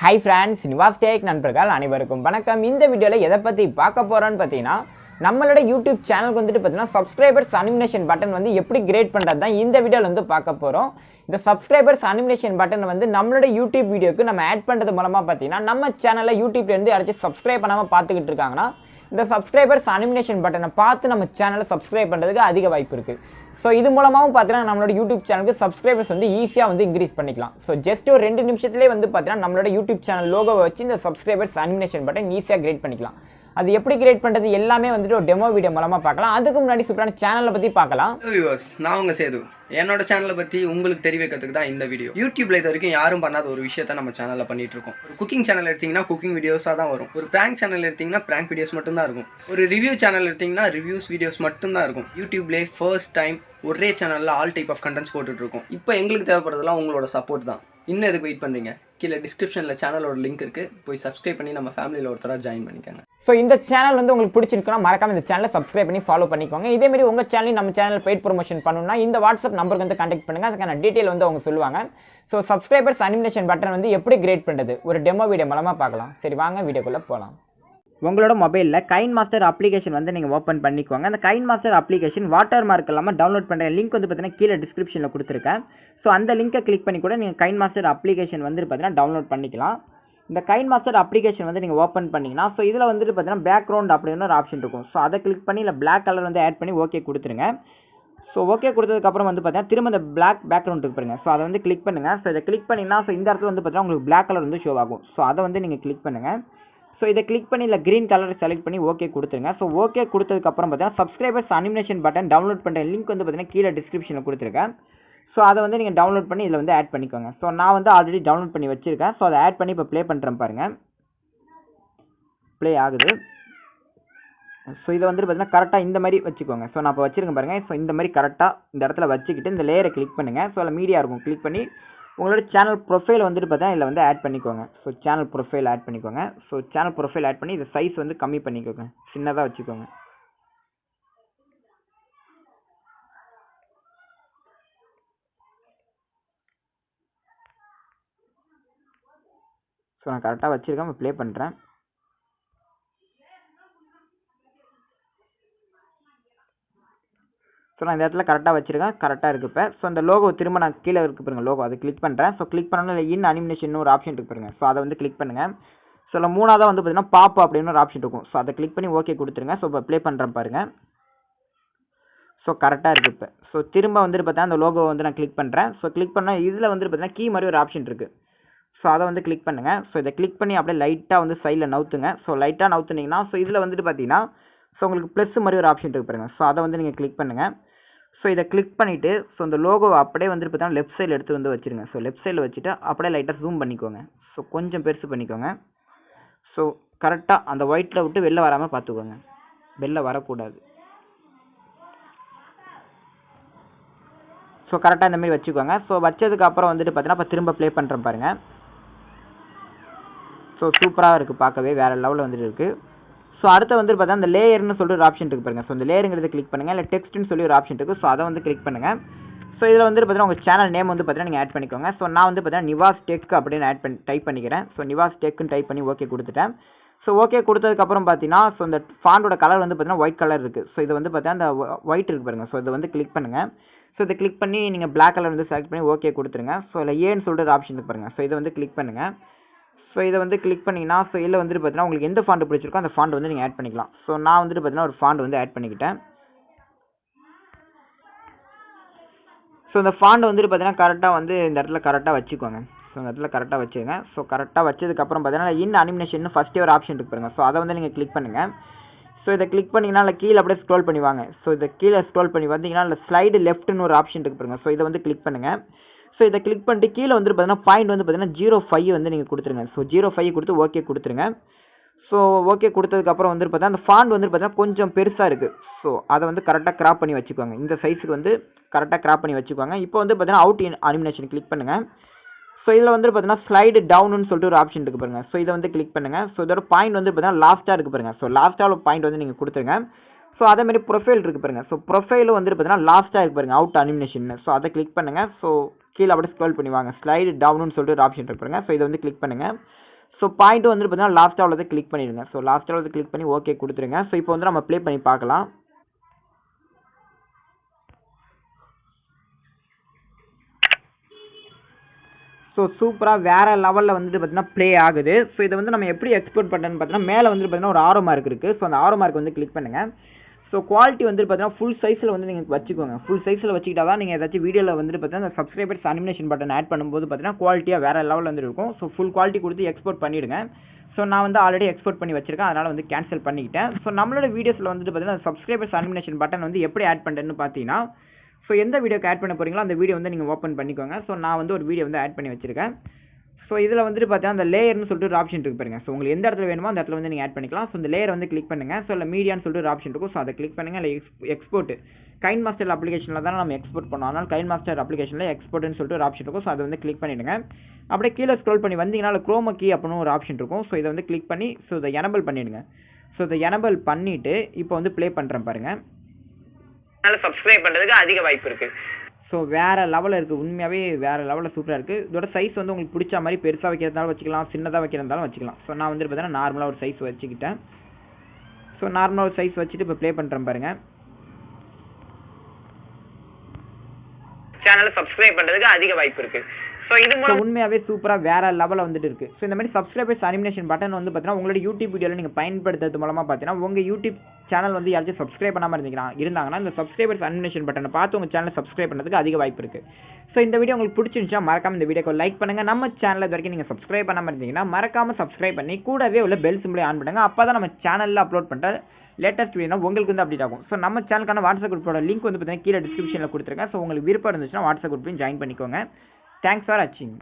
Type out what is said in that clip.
Hi friends, Nivas take நண்பர்கள் அனைவருக்கும் வணக்கம். இந்த வீடியோவில் எதை பற்றி பார்க்க போகிறோன்னு பார்த்தீங்கன்னா, நம்மளோட யூடியூப் சேனலுக்கு வந்துட்டு பார்த்தீங்கன்னா சப்ஸ்கிரைபர்ஸ் அனிமினேஷன் பட்டன் வந்து எப்படி கிரியேட் பண்ணுறது தான் இந்த வீடியோவில் வந்து பார்க்க போகிறோம். இந்த சப்ஸ்கிரைபர்ஸ் அனிமினேஷன் பட்டன் வந்து நம்மளோட யூடியூப் வீடியோக்கு நம்ம ஆட் பண்ணுறது மூலமாக பார்த்தீங்கன்னா நம்ம சேனலில் யூடியூப்லேருந்து யாராச்சும் சப்ஸ்கிரைப் பண்ணாமல் பார்த்துக்கிட்டு இருக்காங்கன்னா இந்த சப்ஸ்கிரைபர்ஸ் அனிமினேஷன் பட்டனை பார்த்து நம்ம சேனலை சப்ஸ்கிரைப் பண்ணுறதுக்கு அதிக வாய்ப்பு இருக்குது. ஸோ இது மூலமாகவும் பார்த்தீங்கன்னா நம்மளோட யூடியூப் சேனலுக்கு சப்ஸ்கிரைபர்ஸ் வந்து ஈஸியாக வந்து இன்க்ரீஸ் பண்ணிக்கலாம். ஸோ ஜஸ்ட் ஒரு 2 நிமிஷத்துலேயே வந்து பார்த்தீங்கன்னா நம்மளோட யூடியூப் சேனல் லோகோவை வச்சு இந்த சப்ஸ்கிரைபர்ஸ் அனிமினேஷன் பட்டன் ஈஸியாக கிரியேட் பண்ணிக்கலாம். அது எப்படி கிரியேட் பண்ணுறது எல்லாமே வந்துட்டு ஒரு டெமோ வீடியோ மூலமாக பார்க்கலாம். அதுக்கு முன்னாடி சூப்பரான சேனலை பற்றி பார்க்கலாம். வியூவர்ஸ், நான் உங்கள் சேது. என்னோட சேனலை பற்றி உங்களுக்கு தெரிவிக்கிறதுக்கு தான் இந்த வீடியோ. யூடியூப்ல இது வரைக்கும் யாரும் பண்ணாத ஒரு விஷயத்த நம்ம சேனலில் பண்ணிட்டு இருக்கோம். ஒரு குக்கிங் சேனல் எடுத்தீங்கன்னா குக்கிங் வீடியோஸாக தான் வரும். ஒரு பிராங்க் சேனல் எடுத்தீங்கன்னா பிராங்க் வீடியோஸ் மட்டும் தான் இருக்கும். ஒரு ரிவ்யூ சேனல் எடுத்தீங்கன்னா ரிவ்யூஸ் வீடியோஸ் மட்டும் தான் இருக்கும். யூடியூப்லேயே ஃபர்ஸ்ட் டைம் ஒரே சேனலில் ஆல் டைப் ஆஃப் கண்டென்ட்ஸ் போட்டுட்ருக்கோம். இப்போ எங்களுக்கு தேவைப்படுறதுலாம் உங்களோட சப்போர்ட் தான். இன்னும் எதுக்கு வெயிட் பண்ணுறீங்க? கீழே டிஸ்கிரிப்ஷனில் சேனலோட லிங்க் இருக்குது, போய் சப்ஸ்கிரைப் பண்ணி நம்ம ஃபேமிலியில் ஒருத்தராக ஜாயின் பண்ணிக்கோங்க. ஸோ இந்த சேனல் வந்து உங்களுக்கு பிடிச்சிருக்குன்னா மறக்காம இந்த சேனலை சப்ஸ்கிரைப் பண்ணி ஃபாலோ பண்ணிக்கோங்க. இதேமாதிரி உங்கள் சேனலையும் நம்ம சேனல் பெய்ட் ப்ரொமோஷன் பண்ணணும்னா இந்த வாட்ஸ்அப் நம்பருக்கு வந்து கான்டாக்ட் பண்ணுங்கள். அதுக்கான டீட்டெயில் வந்து அவங்க சொல்லுவாங்க. ஸோ சப்ஸ்கிரைபர்ஸ் அனிமினேஷன் பட்டன் வந்து எப்படி கிரியேட் பண்ணுறது ஒரு டெமோ வீடியோ மூலமாக பார்க்கலாம். சரி, வாங்க வீடியோக்குள்ளே போகலாம். உங்களோட மொபைலில் கைன் மாஸ்டர் அப்ளிகேஷன் வந்து நீங்கள் ஓப்பன் பண்ணிக்கோங்க. அந்த கைன் மாஸ்டர் அப்ளிகேஷன் வாட்டர் மார்க் இல்லாமல் டவுன்லோட் பண்ணுற லிங்க் வந்து பார்த்தீங்கன்னா கீழே டிஸ்கிரிப்ஷனில் கொடுத்துருக்கேன். ஸோ அந்த லிங்கை கிளிக் பண்ணி கூட நீங்கள் கைன் மாஸ்டர் அப்ளிகேஷன் வந்து பார்த்தீங்கன்னா டவுன்லோட் பண்ணிக்கலாம். இந்த கைன் மாஸ்டர் அப்ளிகேஷன் வந்து நீங்கள் ஓப்பன் பண்ணிங்கன்னா ஸோ இதில் வந்துட்டு பார்த்தீங்கன்னா பேக்ரவுண்ட் அப்படின்னு ஒரு ஆப்ஷன் இருக்கும். ஸோ அதை கிளிக் பண்ணி இல்லை பிளாக் கலர் வந்து ஆட் பண்ணி ஓகே கொடுத்துருங்க. ஸோ ஓகே கொடுத்ததுக்கப்புறம் வந்து பார்த்தீங்கன்னா திரும்ப இந்த பிளாக் பேக்ரவுண்ட் இருக்கு பாருங்க. ஸோ அதை வந்து கிளிக் பண்ணுங்கள். ஸோ இதை கிளிக் பண்ணிங்கன்னா ஸோ இந்த இடத்துல வந்து பார்த்தீங்கன்னா உங்களுக்கு பிளாக் கலர் வந்து ஷோ ஆகும். ஸோ அதை வந்து நீங்கள் கிளிக் பண்ணுங்கள். ஸோ இதை கிளிக் பண்ணி இல்லை க்ரீன் கலர் செலக்ட் பண்ணி ஓகே கொடுத்துருங்க. ஸோ ஓகே கொடுத்ததுக்கப்புறம் பார்த்தீங்கன்னா சப்ஸ்கிரைபர்ஸ் அனிமினேஷன் பட்டன் டவுன்லோட் பண்ணுற லிங்க் வந்து பார்த்தீங்கன்னா கீழே டிஸ்கிரிப்ஷனில் கொடுத்துருக்கேன். ஸோ அதை வந்து நீங்கள் டவுன்லோட் பண்ணி இதில் வந்து ஆட் பண்ணிக்கோங்க. ஸோ நான் வந்து ஆல்ரெடி டவுன்லோட் பண்ணி வச்சுருக்கேன். ஸோ அதை ஆட் பண்ணி இப்போ ப்ளே பண்ணுறேன் பாருங்கள். ப்ளே ஆகுது. ஸோ இதை வந்து பார்த்தீங்கன்னா கரெக்டாக இந்த மாதிரி வச்சுக்கோங்க. ஸோ நான் இப்போ வச்சுருக்கேன் பாருங்கள். ஸோ இந்த மாதிரி கரெக்டாக இந்த இடத்துல வச்சுக்கிட்டு இந்த லேயரை கிளிக் பண்ணுங்கள். ஸோ அதில் மீடியா இருக்கும், கிளிக் பண்ணி உங்களோட சேனல் ப்ரொஃபைல் வந்துட்டு பார்த்தா இதில் வந்து ஆட் பண்ணிக்கோங்க. ஸோ சேனல் ப்ரொஃபைல் ஆட் பண்ணிக்கோங்க. ஸோ சேனல் ப்ரொஃபைல் ஆட் பண்ணி இந்த சைஸ் வந்து கம்மி பண்ணிக்கோங்க, சின்னதாக வச்சுக்கோங்க. ஸோ நான் கரெக்டாக வச்சுருக்கேன், ப்ளே பண்ணுறேன். ஸோ நான் இந்த இடத்துல கரெக்டாக வச்சுருக்கேன், கரெக்டாக இருக்குது இப்போ. ஸோ அந்த லோகோ திரும்ப நான் கீழே இருக்கு பாருங்க லோகோ, அதை கிளிக் பண்ணுறேன். ஸோ கிளிக் பண்ணணும் இன் அனிமினேஷன் ஒரு ஆப்ஷன் இருக்கு பாருங்க. ஸோ அதை வந்து கிளிக் பண்ணுங்கள். ஸோ இல்லை மூணாவதாக வந்து பார்த்தீங்கன்னா பாப் அப்படின்னு ஒரு ஆப்ஷன் இருக்கும். ஸோ அதை கிளிக் பண்ணி ஓகே கொடுத்துருங்க. ஸோ இப்போ ப்ளே பண்ணுறேன் பாருங்கள். ஸோ கரெக்டாக இருக்குது இப்போ. ஸோ திரும்ப வந்துட்டு பார்த்தீங்கன்னா அந்த லோகோ வந்து நான் கிளிக் பண்ணுறேன். ஸோ கிளிக் பண்ணால் இதில் வந்துட்டு பார்த்தீங்கன்னா கீ மாதிரி ஒரு ஆப்ஷன் இருக்குது. ஸோ அதை வந்து கிளிக் பண்ணுங்கள். ஸோ இதை கிளிக் பண்ணி அப்படியே லைட்டாக வந்து சைடில் நவுத்துங்க. ஸோ லைட்டாக நவுத்துனீங்கன்னா ஸோ இதில் வந்துட்டு பார்த்தீங்கன்னா ஸோ உங்களுக்கு ப்ளஸ் மாதிரி ஒரு ஆப்ஷன் இருக்கு பாருங்க. ஸோ அதை வந்து நீங்கள் கிளிக் பண்ணுங்கள். ஸோ இதை கிளிக் பண்ணிவிட்டு ஸோ இந்த லோகோவை அப்படியே வந்துட்டு பார்த்தீங்கன்னா லெஃப்ட் சைடில் எடுத்து வந்து வச்சுருங்க. ஸோ லெஃப்ட் சைடில் வச்சுட்டு அப்படியே லைட்டாக ஜூம் பண்ணிக்கோங்க. ஸோ கொஞ்சம் பெருசு பண்ணிக்கோங்க. ஸோ கரெக்டாக அந்த ஒயிட்டில் விட்டு வெளில வராமல் பார்த்துக்கோங்க, வெளில வரக்கூடாது. ஸோ கரெக்டாக இந்த மாதிரி வச்சுக்கோங்க. ஸோ வச்சதுக்கப்புறம் வந்துட்டு பார்த்தீங்கன்னா இப்போ திரும்ப ப்ளே பண்ணுறேன் பாருங்கள். ஸோ சூப்பராக இருக்குது, பார்க்கவே வேறு லெவலில் வந்துட்டு இருக்குது. ஸோ அடுத்து வந்து பார்த்தா அந்த லேயர்னு சொல்லிட்டு ஒரு ஆப்ஷன் இருக்குது பாருங்கள். ஸோ இந்த லேயருங்கிறத கிளிக் பண்ணுங்கள். இல்லை டெக்ஸ்ட்னு சொல்லி ஒரு ஆப்ஷன் இருக்குது. ஸோ அதை வந்து கிளிக் பண்ணுங்கள். ஸோ இதில் வந்து பார்த்தீங்கன்னா உங்கள் சேனல் நேம் வந்து பார்த்தீங்கன்னா நீங்கள் ஆட் பண்ணிக்கோங்க. ஸோ நான் வந்து பார்த்தீங்கன்னா நிவாஸ் டெக் அப்படின்னு டைப் பண்ணிக்கிறேன். ஸோ நிவாஸ் டெக்குன்னு டைப் பண்ணி ஓகே கொடுத்துட்டேன். ஸோ ஓகே கொடுத்ததுக்கப்புறம் பார்த்தீங்கன்னா ஸோ இந்த ஃபாண்டோட கலர் வந்து பார்த்தீங்கன்னா ஒயிட் கலர் இருக்குது. ஸோ இது வந்து பார்த்தீங்கன்னா அந்த ஒயிட் இருக்குது பாருங்கள். ஸோ இதை வந்து கிளிக் பண்ணுங்கள். ஸோ இதை கிளிக் பண்ணி நீங்கள் பிளாக் கலர் வந்து செலக்ட் பண்ணி ஓகே கொடுத்துருங்க. ஸோ இல்லை ஏன்னு சொல்லிட்டு ஒரு ஆப்ஷன் இருக்கு பாருங்கள். ஸோ இதை வந்து கிளிக் பண்ணுங்கள். ஸோ இதை வந்து கிளிக் பண்ணிங்கன்னா ஸோ இதில் வந்துட்டு பார்த்தீங்கன்னா உங்களுக்கு எந்த ஃபாண்ட் பிடிச்சிருக்கோ அந்த ஃபாண்ட் வந்து நீங்கள் ஆட் பண்ணிக்கலாம். ஸோ நான் வந்துட்டு பார்த்தீங்கன்னா ஒரு ஃபாண்ட் வந்து ஆட் பண்ணிக்கிட்டேன். ஸோ இந்த ஃபாண்ட் வந்துட்டு பார்த்தீங்கன்னா கரெக்டாக வந்து இந்த இடத்துல கரெக்டாக வச்சுக்கோங்க. ஸோ இந்த இடத்துல கரெக்டாக வச்சுருங்க. ஸோ கரெக்டாக வச்சதுக்கப்புறம் பார்த்தீங்கன்னா இன் அனிமினேஷன் ஃபஸ்ட்டே ஒரு ஆப்ஷன் இருக்கு பாருங்க. ஸோ அதை வந்து நீங்கள் கிளிக் பண்ணுங்கள். ஸோ இதை கிளிக் பண்ணிங்கன்னா இல்லை கீழே அப்படியே ஸ்க்ரோல் பண்ணி வாங்க. ஸோ இதை கீழே ஸ்க்ரோல் பண்ணி வந்தீங்கன்னா இல்லை ஸ்லைடு லெஃப்ட்னு ஒரு ஆப்ஷன் இருக்கு பாருங்க. ஸோ இதை வந்து கிளிக் பண்ணுங்கள். ஸோ இதை கிளிக் பண்ணிட்டு கீழே வந்துட்டு பார்த்தீங்கன்னா பாயிண்ட் வந்து பார்த்தீங்கன்னா 0.5 வந்து நீங்கள் கொடுத்துருங்க. ஸோ 0.5 கொடுத்து ஓகே கொடுத்துருங்க. ஸோ ஓகே கொடுத்ததுக்கப்புறம் வந்துட்டு பார்த்தா அந்த ஃபாண்ட் வந்து பார்த்தீங்கன்னா கொஞ்சம் பெருசாக இருக்குது. ஸோ அதை வந்து கரெக்டாக கிராப் பண்ணி வச்சுக்கோங்க. இந்த சைஸுக்கு வந்து கரெக்டாக கிராப் பண்ணி வச்சுக்கோங்க. இப்போ வந்து பார்த்தீங்கன்னா அவுட் அனிமினேஷன் கிளிக் பண்ணுங்கள். ஸோ இதில் வந்து பார்த்தீங்கன்னா ஸ்லைடு டவுன்னு சொல்லிட்டு ஒரு ஆப்ஷன் இருக்குது பாருங்கள். ஸோ இதை வந்து கிளிக் பண்ணுங்கள். ஸோ இதோட பாயிண்ட் வந்து பார்த்தீங்கன்னா லாஸ்ட்டாக இருக்குது பாருங்கள். ஸோ லாஸ்ட்டாக பாயிண்ட் வந்து நீங்கள் கொடுத்துருங்க. ஸோ அதே மாதிரி ப்ரொஃபைல் இருக்குது பாருங்கள். ஸோ ப்ரொஃபைலும் வந்துட்டு பார்த்தீங்கன்னா லாஸ்ட்டாக இருக்கு பாருங்கள் அவுட் அனிமினேஷன். ஸோ அதை கிளிக் பண்ணுங்கள். ஸோ கீழே அப்படியே ஸ்க்ரோல் பண்ணி வாங்க. ஸ்லைடு டவுன்னு சொல்லிட்டு ஒரு ஆப்ஷன் இருப்பாருங்க. ஸோ இதை வந்து கிளிக் பண்ணுங்கள். ஸோ பாயிண்ட்டு வந்து பார்த்தீங்கன்னா லாஸ்ட்டாக உள்ளதை கிளிக் பண்ணிடுங்க. ஸோ லாஸ்ட்டாக உள்ளதை கிளிக் பண்ணி ஓகே கொடுத்துருங்க. ஸோ இப்போ வந்து நம்ம ப்ளே பண்ணி பார்க்கலாம். ஸோ சூப்பராக வேறு லெவலில் வந்துட்டு பார்த்தீங்கன்னா ப்ளே ஆகுது. ஸோ இதை வந்து நம்ம எப்படி எக்ஸ்போர்ட் பண்ணுறேன்னு பார்த்தீங்கன்னா மேலே வந்துட்டு பார்த்தீங்கன்னா ஒரு ஆரோ மார்க் இருக்குது. ஸோ அந்த ஆரோ மார்க் வந்து கிளிக் பண்ணுங்கள். ஸோ குவாலிட்டி வந்துட்டு பார்த்தீங்கன்னா ஃபுல் சைஸில் வந்து நீங்கள் வச்சுக்கோங்க. ஃபுல் சைஸில் வச்சுக்கிட்டா தான் நீங்கள் ஏதாச்சும் வீடியோவில் வந்துட்டு பார்த்தீங்கன்னா அந்த சப்ஸ்கிரைபர்ஸ் அனிமேஷன் பட்டன் ஆட் பண்ணும்போது பார்த்தீங்கன்னா குவாலிட்டியாக வேறு லெவலில் வந்து இருக்கும். ஸோ ஃபுல் குவாலிட்டி கொடுத்து எக்ஸ்போர்ட் பண்ணிவிடுங்க. ஸோ நான் வந்து ஆல்ரெடி எக்ஸ்போர்ட் பண்ணி வச்சிருக்கேன், அதனால் வந்து கேன்சல் பண்ணிக்கிட்டேன். ஸோ நம்மளோட வீடியோஸில் வந்துட்டு பார்த்தீங்கன்னா சப்ஸ்கிரைபர்ஸ் அனிமேஷன் பட்டன் வந்து எப்படி ஆட் பண்ணுறேன்னு பார்த்தீங்கன்னா ஸோ எந்த வீடியோக்கு ஆட் பண்ண போகிறீங்களோ அந்த வீடியோ வந்து நீங்கள் ஓப்பன் பண்ணிக்கோங்க. ஸோ நான் வந்து ஒரு வீடியோ வந்து ஆட் பண்ணி வச்சிருக்கேன். ஸோ இதில் வந்துட்டு பார்த்தீங்கன்னா அந்த லேயர்னு சொல்லிட்டு ஒரு ஆப்ஷன் இருக்குது பாருங்க. ஸோ உங்களுக்கு எந்த இடத்துல வேணுமோ அந்த இடத்துல வந்து நீங்கள் ஆட் பண்ணிக்கலாம். ஸோ இந்த லேயர் வந்து கிளிக் பண்ணுங்கள். ஸோ இல்லை மீடியான்னு சொல்லிட்டு ஒரு ஆப்ஷன் இருக்கும். ஸோ அதை கிளிக் பண்ணுங்கள். இல்லை எக்ஸ்போர்ட் கைன் மாஸ்டர் அப்ளிகேஷனில் தான் நம்ம எக்ஸ்போர்ட் பண்ணோம். அதனால் கைன் மாஸ்டர் அப்ளிகேஷனில் எக்ஸ்போர்ட்னு சொல்லிட்டு ஒரு ஆப்ஷன் இருக்கும். ஸோ அதை வந்து கிளிக் பண்ணிவிடுங்க. அப்படியே கீழே ஸ்க்ரோல் பண்ணி வந்தீங்கன்னா குரோமா கீ அப்படின்னு ஒரு ஆப்ஷன் இருக்கும். ஸோ இதை வந்து கிளிக் பண்ணி ஸோ இதை எனபிள் பண்ணிவிடுங்க. ஸோ இதை எனபிள் பண்ணிவிட்டு இப்போ வந்து ப்ளே பண்ணுறேன் பாருங்கள். அதனால் சப்ஸ்கிரைப் பண்ணுறதுக்கு அதிக வாய்ப்பு இருக்குது. ஸோ வேறு லெவலில் இருக்குது, உண்மையாகவே வேறு லெவலில் சூப்பராக இருக்குது. இதோட சைஸ் வந்து உங்களுக்கு பிடிச்ச மாதிரி பெருசாக வைக்கிறதாலும் வச்சுக்கலாம், சின்னதாக வைக்கிறதாலும் வச்சுக்கலாம். ஸோ நான் வந்து பார்த்தீங்கன்னா நார்மலாக ஒரு சைஸ் வச்சுக்கிட்டேன். ஸோ நார்மலாக ஒரு சைஸ் வச்சுட்டு இப்போ ப்ளே பண்ணுறேன் பாருங்கள். சேனலை சப்ஸ்கிரைப் பண்ணுறதுக்கு அதிக வாய்ப்பு இருக்குது. ஸோ இது மூலம் உண்மையாகவே சூப்பராக வேறு லெவலில் வந்துட்டு இருக்குது. ஸோ இந்த மாதிரி சப்ஸ்கிரைபர்ஸ் அனிமேஷன் பட்டன் வந்து பார்த்தீங்கன்னா உங்களோட யூடியூப் வீடியோவில் நீங்கள் பயன்படுத்துறது மூலமாக பார்த்தீங்கன்னா உங்கள் யூடியூப் சேனல் வந்து யாராச்சும் சப்ஸ்கிரைப் பண்ணாமல் இருந்தாங்கன்னா இந்த சப்ஸ்கிரைபர்ஸ் அனிமேஷன் பட்டனை பார்த்து உங்கள் சேனலை சப்ஸ்கிரைப் பண்ணுறதுக்கு அதிக வாய்ப்பு இருக்குது. ஸோ இந்த வீடியோ உங்களுக்கு பிடிச்சிருந்துச்சா மறக்காம இந்த வீடியோக்கு லைக் பண்ணுங்கள். நம்ம சேனல் இது வரைக்கும் நீங்கள் சப்ஸ்கிரைப் பண்ணாமல் இருந்தீங்கன்னா மறக்காமல் சப்ஸ்கிரைப் பண்ணி கூடவே உள்ள பெல் சிம்பிளை ஆன் பண்ணுங்க. அப்போ தான் நம்ம சேனலில் அப்லோட் பண்ணுற லேட்டஸ்ட் வீடியோ உங்களுக்கு வந்து அப்டேட் ஆகும். ஸோ நம்ம சேனலுக்கான வாட்ஸ்அப் குரூப்போட லிங்க் வந்து பார்த்தீங்கன்னா கீழே டிஸ்கிரிப்ஷனில் கொடுத்துருங்க. ஸோ உங்களுக்கு விருப்பம் இருந்துச்சுன்னா வாட்ஸ்அப் குரூப்பையும் ஜாயின் பண்ணிக்கோங்க. தேங்க்ஸ் ஃபார் வாட்சிங்.